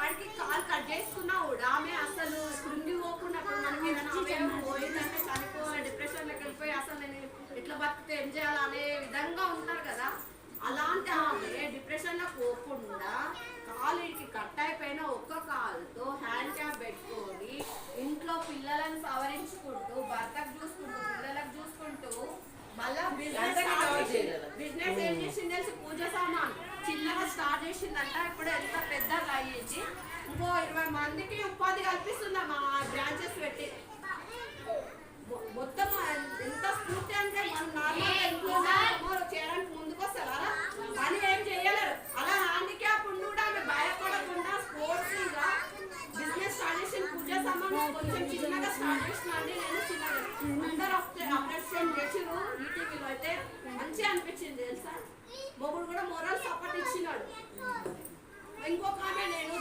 ఆడికి కాలు కట్ చేసుకున్నా కూడా ఆమె అసలు కృంగిపోకుండా మనం ఏదైనా పోయిందంటే చనిపోయి డిప్రెషన్లోకి వెళ్ళిపోయి అసలు నేను ఎట్లా బతికితే ఏం చేయాలనే విధంగా ఉంటారు కదా. అలాంటి ఆమె డిప్రెషన్లో పోకుండా కాలుకి కట్ అయిపోయిన ఒక్క కాలుతో హ్యాండ్ క్యాప్ పెట్టుకొని ఇంట్లో పిల్లలను సవరించుకుంటూ భర్తకు చూసుకుంటూ పిల్లలకు చూసుకుంటూ మళ్ళా బిజినెస్ ఏం చేసింది తెలిసి పూజ సామాన్ చిన్నగా స్టార్ట్ చేసిందంట. ఇప్పుడు ఎంత పెద్దగా అయ్యింది. ఇంకో 20 మందికి ఉపాధి కల్పిస్తుందా మా బ్రాంచెస్ పెట్టి. మొత్తం ఎంత స్ఫూర్తి అంటే మన నార్మల్ చేయడానికి ముందుకు వస్తారా అని ఏం చేయలేరు. అలా హ్యాండిక్యాప్ ఉండి కూడా ఆమె భయపడకుండా స్పోర్ట్స్గా బిజినెస్ స్టార్ట్ చేసిన పూజ సామాన్ కొంచెం చిన్నగా స్టార్ట్ చేసిన అండి. నేను చిన్నగా అందరూ అప్రిషియేట్ చేసిరు. ఈటీవీలో అయితే మంచిగా అనిపించింది తెలుసా. మొగుడు కూడా మోరల్ సపోర్ట్ ఇచ్చినాడు. ఇంకొక ఆమె నేను